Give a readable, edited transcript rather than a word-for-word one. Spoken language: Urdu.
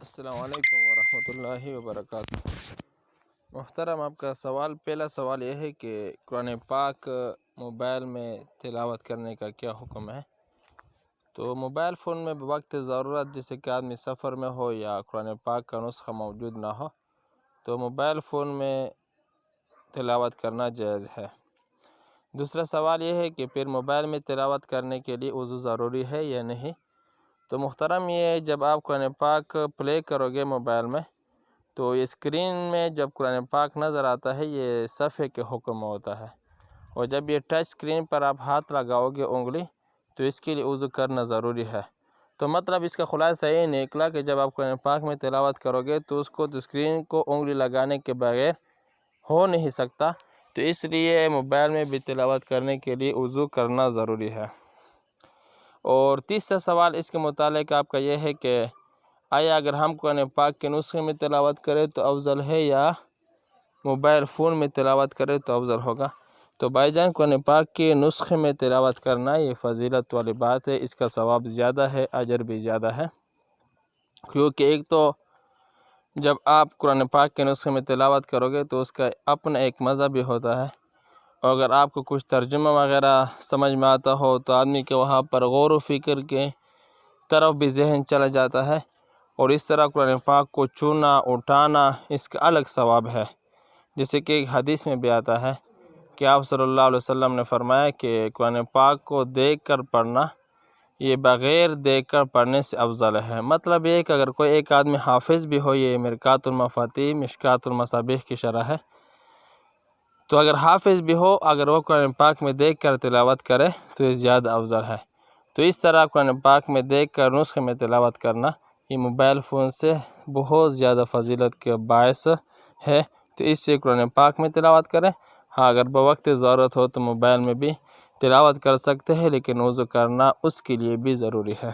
السلام علیکم ورحمۃ اللہ وبرکاتہ۔ محترم، آپ کا پہلا سوال یہ ہے کہ قرآن پاک موبائل میں تلاوت کرنے کا کیا حکم ہے؟ تو موبائل فون میں بوقت ضرورت، جیسے کہ آدمی سفر میں ہو یا قرآن پاک کا نسخہ موجود نہ ہو، تو موبائل فون میں تلاوت کرنا جائز ہے۔ دوسرا سوال یہ ہے کہ پھر موبائل میں تلاوت کرنے کے لیے وضو ضروری ہے یا نہیں؟ تو محترم، یہ جب آپ قرآن پاک پلے کرو گے موبائل میں، تو اسکرین میں جب قرآن پاک نظر آتا ہے یہ صفحے کے حکم ہوتا ہے، اور جب یہ ٹچ اسکرین پر آپ ہاتھ لگاؤ گے انگلی، تو اس کے لیے وضو کرنا ضروری ہے۔ تو مطلب اس کا خلاصہ یہ نکلا کہ جب آپ قرآن پاک میں تلاوت کرو گے تو اس کو اسکرین کو انگلی لگانے کے بغیر ہو نہیں سکتا، تو اس لیے موبائل میں بھی تلاوت کرنے کے لیے وضو کرنا ضروری ہے۔ اور تیسرا سوال اس کے متعلق آپ کا یہ ہے کہ آیا اگر ہم قرآن پاک کے نسخے میں تلاوت کریں تو افضل ہے یا موبائل فون میں تلاوت کریں تو افضل ہوگا؟ تو بھائی جان، قرآن پاک کے نسخے میں تلاوت کرنا یہ فضیلت والی بات ہے، اس کا ثواب زیادہ ہے، اجر بھی زیادہ ہے، کیونکہ ایک تو جب آپ قرآن پاک کے نسخے میں تلاوت کرو گے تو اس کا اپنا ایک مزہ بھی ہوتا ہے، اور اگر آپ کو کچھ ترجمہ وغیرہ سمجھ میں آتا ہو تو آدمی کے وہاں پر غور و فکر کے طرف بھی ذہن چلا جاتا ہے، اور اس طرح قرآن پاک کو چھونا اٹھانا اس کا الگ ثواب ہے۔ جیسے کہ ایک حدیث میں بھی آتا ہے کہ آپ صلی اللہ علیہ وسلم نے فرمایا کہ قرآن پاک کو دیکھ کر پڑھنا یہ بغیر دیکھ کر پڑھنے سے افضل ہے۔ مطلب یہ کہ اگر کوئی ایک آدمی حافظ بھی ہو، یہ مرکات المفاتیح مشکات المصابیح کی شرح ہے، تو اگر حافظ بھی ہو، اگر وہ قرآن پاک میں دیکھ کر تلاوت کرے تو یہ زیادہ افضل ہے۔ تو اس طرح قرآن پاک میں دیکھ کر نسخے میں تلاوت کرنا یہ موبائل فون سے بہت زیادہ فضیلت کے باعث ہے، تو اس سے قرآن پاک میں تلاوت کریں۔ ہاں، اگر بوقت ضرورت ہو تو موبائل میں بھی تلاوت کر سکتے ہیں، لیکن وضو کرنا اس کے لیے بھی ضروری ہے۔